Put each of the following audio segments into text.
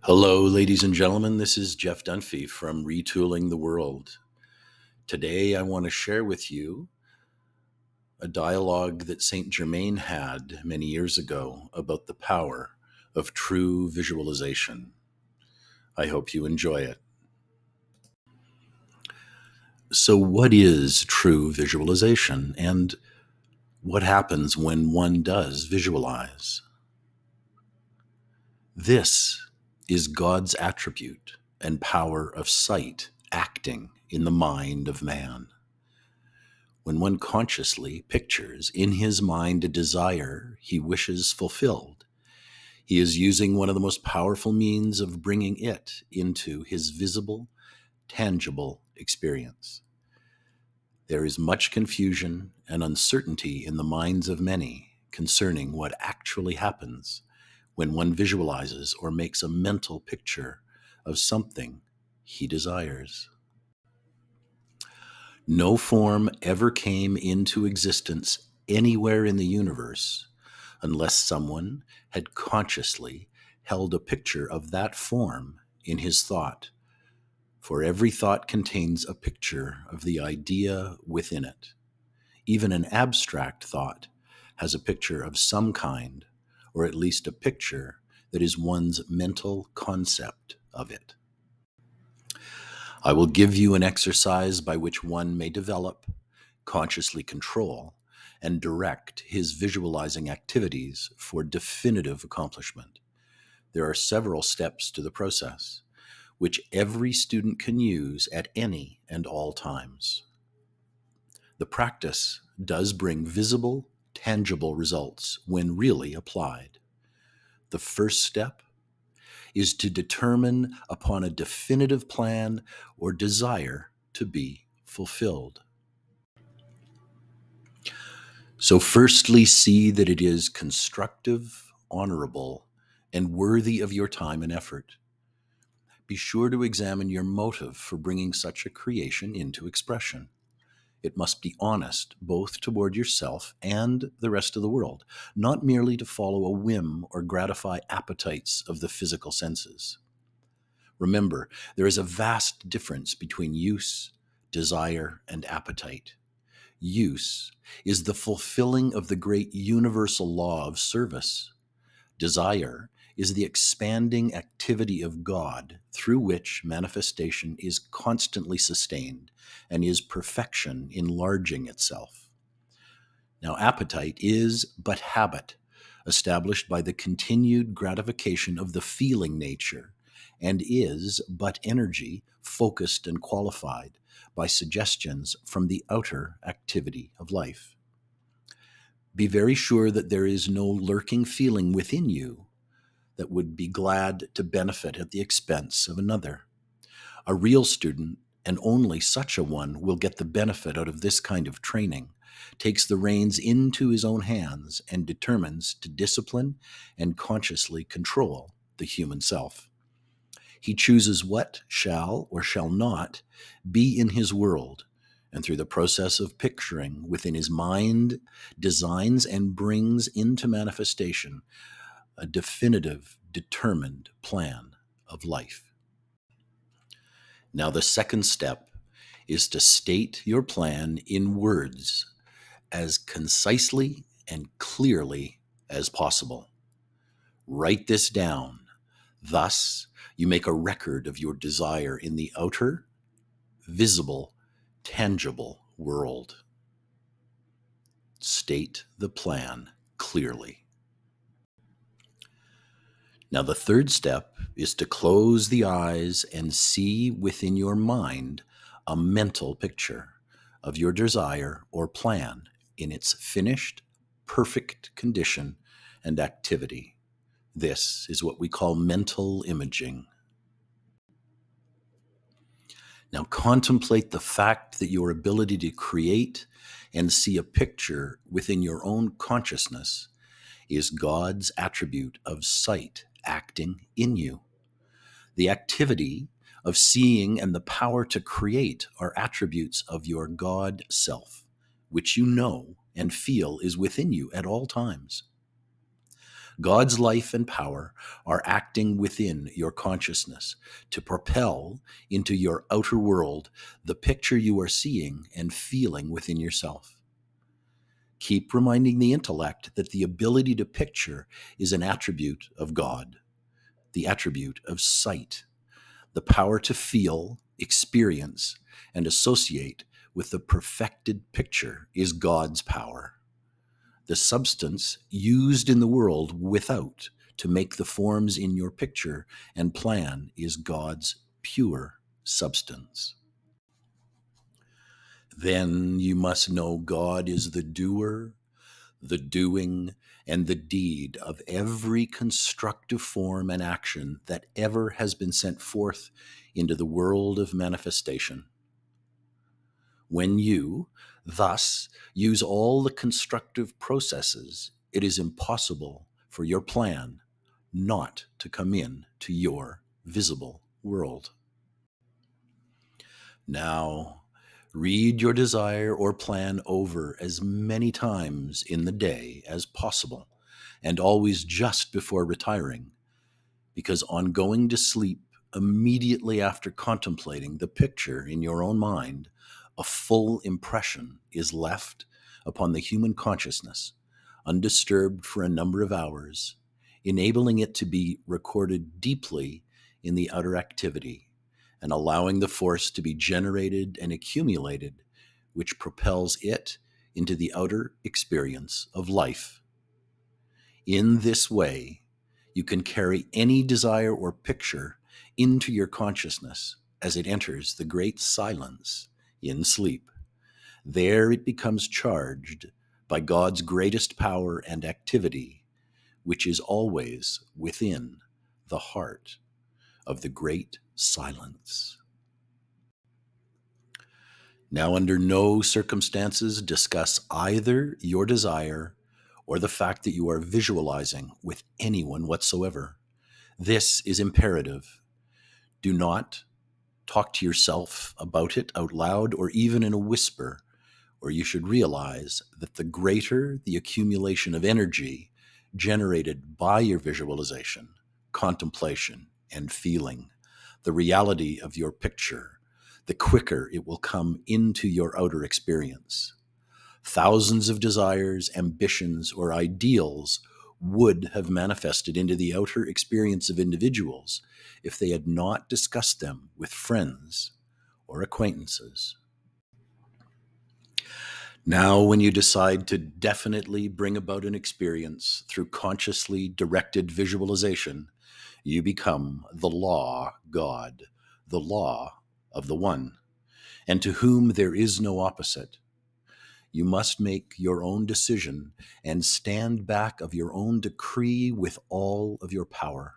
Hello, ladies and gentlemen. This is Jeff Dunphy from Retooling the World. Today, I want to share with you a dialogue that St. Germain had many years ago about the power of true visualization. I hope you enjoy it. So, what is true visualization, and what happens when one does visualize? This is God's attribute and power of sight acting in the mind of man. When one consciously pictures in his mind a desire he wishes fulfilled, he is using one of the most powerful means of bringing it into his visible, tangible experience. There is much confusion and uncertainty in the minds of many concerning what actually happens when one visualizes or makes a mental picture of something he desires. No form ever came into existence anywhere in the universe unless someone had consciously held a picture of that form in his thought, for every thought contains a picture of the idea within it. Even an abstract thought has a picture of some kind, or at least a picture that is one's mental concept of it. I will give you an exercise by which one may develop, consciously control, and direct his visualizing activities for definitive accomplishment. There are several steps to the process, which every student can use at any and all times. The practice does bring visible, tangible results when really applied. The first step is to determine upon a definitive plan or desire to be fulfilled. So, firstly, see that it is constructive, honorable, and worthy of your time and effort. Be sure to examine your motive for bringing such a creation into expression. It must be honest, both toward yourself and the rest of the world, not merely to follow a whim or gratify appetites of the physical senses. Remember, there is a vast difference between use, desire, and appetite. Use is the fulfilling of the great universal law of service. Desire is the expanding activity of God through which manifestation is constantly sustained and is perfection enlarging itself. Now, appetite is but habit, established by the continued gratification of the feeling nature, and is but energy, focused and qualified by suggestions from the outer activity of life. Be very sure that there is no lurking feeling within you that would be glad to benefit at the expense of another. A real student, and only such a one, will get the benefit out of this kind of training, takes the reins into his own hands, and determines to discipline and consciously control the human self. He chooses what shall or shall not be in his world, and through the process of picturing within his mind, designs and brings into manifestation a definitive, determined plan of life. Now, the second step is to state your plan in words as concisely and clearly as possible. Write this down. Thus, you make a record of your desire in the outer, visible, tangible world. State the plan clearly. Now, the third step is to close the eyes and see within your mind a mental picture of your desire or plan in its finished, perfect condition and activity. This is what we call mental imaging. Now, contemplate the fact that your ability to create and see a picture within your own consciousness is God's attribute of sight acting in you. The activity of seeing and the power to create are attributes of your God self, which you know and feel is within you at all times. God's life and power are acting within your consciousness to propel into your outer world the picture you are seeing and feeling within yourself. Keep reminding the intellect that the ability to picture is an attribute of God, the attribute of sight. The power to feel, experience, and associate with the perfected picture is God's power. The substance used in the world without to make the forms in your picture and plan is God's pure substance. Then you must know God is the doer, the doing, and the deed of every constructive form and action that ever has been sent forth into the world of manifestation. When you, thus, use all the constructive processes, it is impossible for your plan not to come in to your visible world. Now, read your desire or plan over as many times in the day as possible, and always just before retiring, because on going to sleep immediately after contemplating the picture in your own mind, a full impression is left upon the human consciousness, undisturbed for a number of hours, enabling it to be recorded deeply in the outer activity and allowing the force to be generated and accumulated, which propels it into the outer experience of life. In this way, you can carry any desire or picture into your consciousness as it enters the great silence in sleep. There it becomes charged by God's greatest power and activity, which is always within the heart of the great silence. Now, under no circumstances discuss either your desire or the fact that you are visualizing with anyone whatsoever. This is imperative. Do not talk to yourself about it out loud or even in a whisper, or you should realize that the greater the accumulation of energy generated by your visualization, contemplation, and feeling, the reality of your picture, the quicker it will come into your outer experience. Thousands of desires, ambitions, or ideals would have manifested into the outer experience of individuals if they had not discussed them with friends or acquaintances. Now, when you decide to definitely bring about an experience through consciously directed visualization, you become the law God, the law of the One, and to whom there is no opposite. You must make your own decision and stand back of your own decree with all of your power.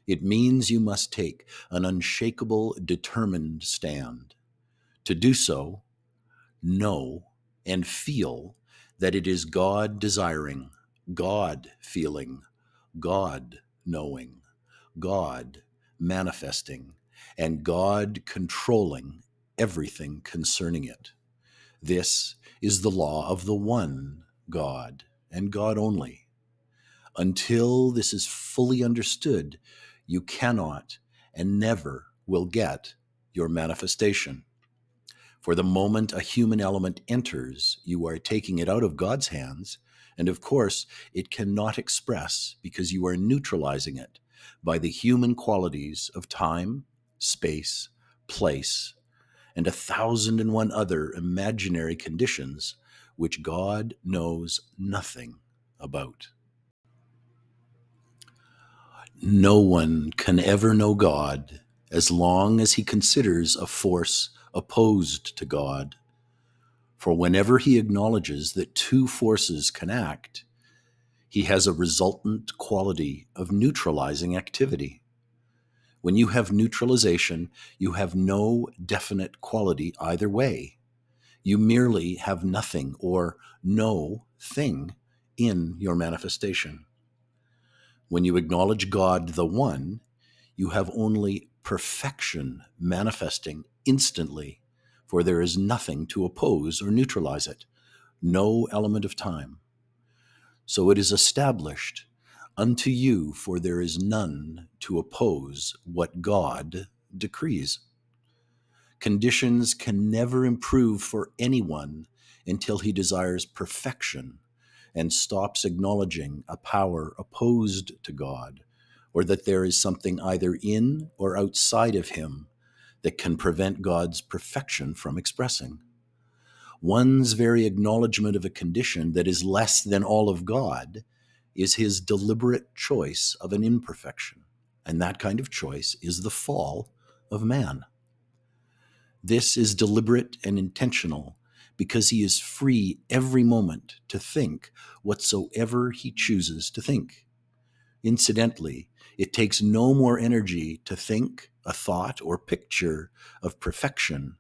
It means you must take an unshakable, determined stand. To do so, know and feel that it is God desiring, God feeling, God knowing, God manifesting, and God controlling everything concerning it. This is the law of the one God and God only. Until this is fully understood, you cannot and never will get your manifestation. For the moment a human element enters, you are taking it out of God's hands, and of course, it cannot express because you are neutralizing it by the human qualities of time, space, place, and 1,001 other imaginary conditions which God knows nothing about. No one can ever know God as long as he considers a force opposed to God. For whenever he acknowledges that two forces can act, he has a resultant quality of neutralizing activity. When you have neutralization, you have no definite quality either way. You merely have nothing or no thing in your manifestation. When you acknowledge God, the One, you have only perfection manifesting instantly, for there is nothing to oppose or neutralize it, no element of time. So it is established unto you, for there is none to oppose what God decrees. Conditions can never improve for anyone until he desires perfection and stops acknowledging a power opposed to God, or that there is something either in or outside of him that can prevent God's perfection from expressing. One's very acknowledgement of a condition that is less than all of God is his deliberate choice of an imperfection. And that kind of choice is the fall of man. This is deliberate and intentional because he is free every moment to think whatsoever he chooses to think. Incidentally, it takes no more energy to think a thought or picture of perfection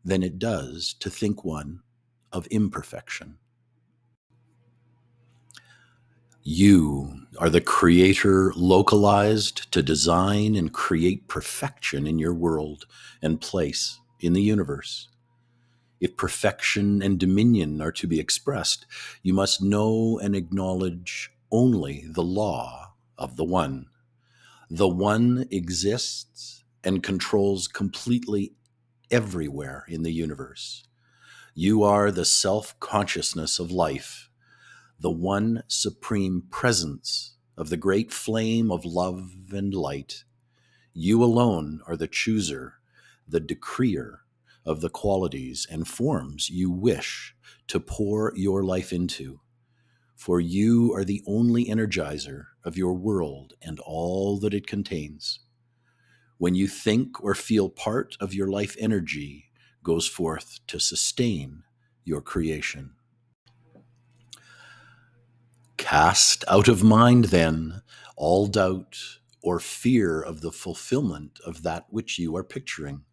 than it does to think one of imperfection. You are the creator localized to design and create perfection in your world and place in the universe. If perfection and dominion are to be expressed, you must know and acknowledge only the law of the One. The One exists and controls completely everywhere in the universe. You are the self-consciousness of life, the one supreme presence of the great flame of love and light. You alone are the chooser, the decreer of the qualities and forms you wish to pour your life into. For you are the only energizer of your world and all that it contains. When you think or feel, part of your life energy goes forth to sustain your creation. Cast out of mind, then, all doubt or fear of the fulfillment of that which you are picturing.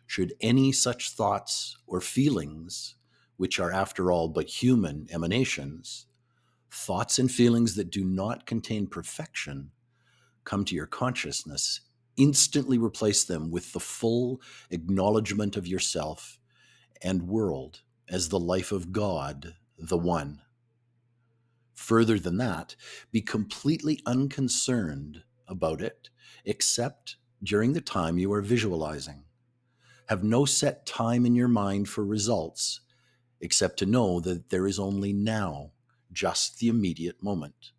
Should any such thoughts or feelings, which are after all but human emanations, thoughts and feelings that do not contain perfection, come to your consciousness, instantly replace them with the full acknowledgement of yourself and world as the life of God, the One. Further than that, be completely unconcerned about it, except during the time you are visualizing. Have no set time in your mind for results, except to know that there is only now, just the immediate moment.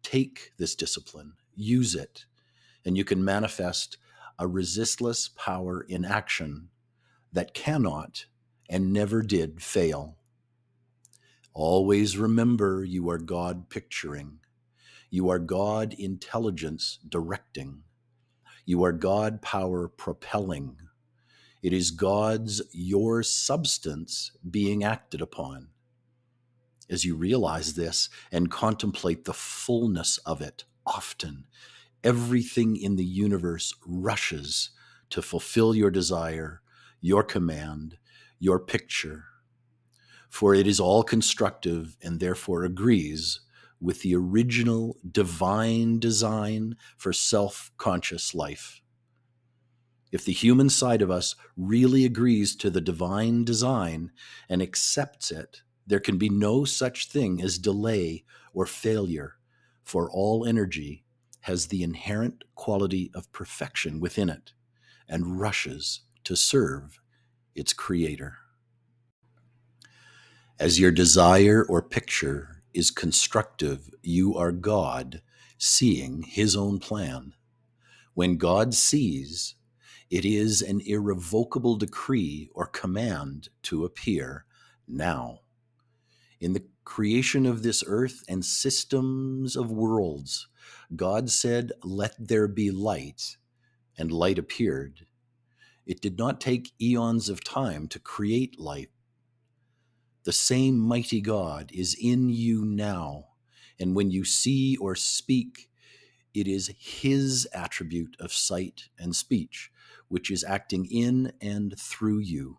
Take this discipline, use it, and you can manifest a resistless power in action that cannot and never did fail. Always remember you are God picturing. You are God intelligence directing. You are God power propelling. It is God's your substance being acted upon. As you realize this and contemplate the fullness of it, often everything in the universe rushes to fulfill your desire, your command, your picture. For it is all constructive and therefore agrees with the original divine design for self-conscious life. If the human side of us really agrees to the divine design and accepts it, there can be no such thing as delay or failure, for all energy has the inherent quality of perfection within it and rushes to serve its creator. As your desire or picture is constructive, you are God seeing his own plan. When God sees, it is an irrevocable decree or command to appear now. In the creation of this earth and systems of worlds, God said, "Let there be light," and light appeared. It did not take eons of time to create light. The same mighty God is in you now, and when you see or speak, it is his attribute of sight and speech, which is acting in and through you.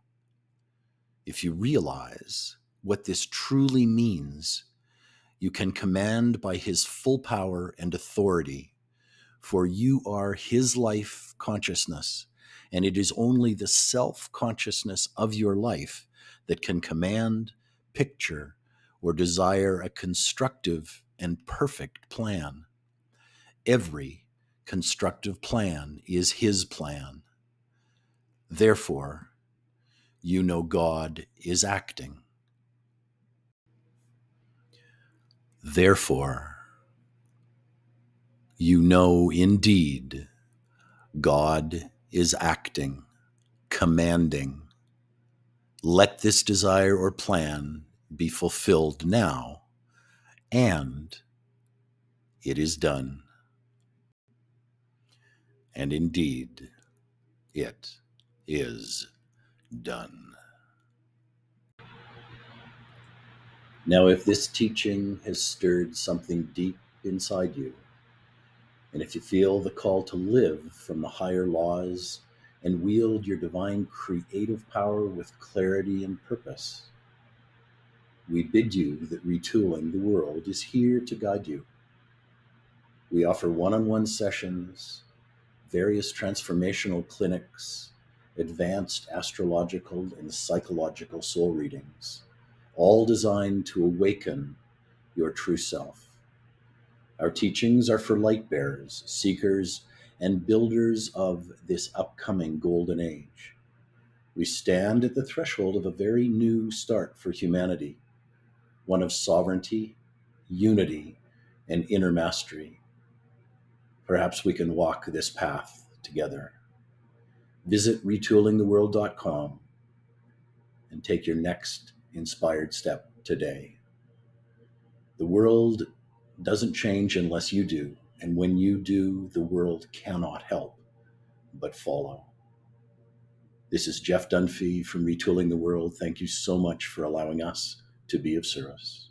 If you realize what this truly means, you can command by his full power and authority, for you are his life consciousness, and it is only the self-consciousness of your life that can command, picture, or desire a constructive and perfect plan. Every constructive plan is his plan. Therefore, you know God is acting. Therefore, you know indeed God is acting, commanding. Let this desire or plan be fulfilled now, and it is done. And indeed, it is done. Now, if this teaching has stirred something deep inside you, and if you feel the call to live from the higher laws and wield your divine creative power with clarity and purpose, we bid you that Retooling the World is here to guide you. We offer one-on-one sessions, various transformational clinics, advanced astrological and psychological soul readings, all designed to awaken your true self. Our teachings are for light bearers, seekers, and builders of this upcoming golden age. We stand at the threshold of a very new start for humanity, one of sovereignty, unity, and inner mastery. Perhaps we can walk this path together. Visit retoolingtheworld.com and take your next inspired step today. The world doesn't change unless you do, and when you do, the world cannot help but follow. This is Jeff Dunphy from Retooling the World. Thank you so much for allowing us to be of service.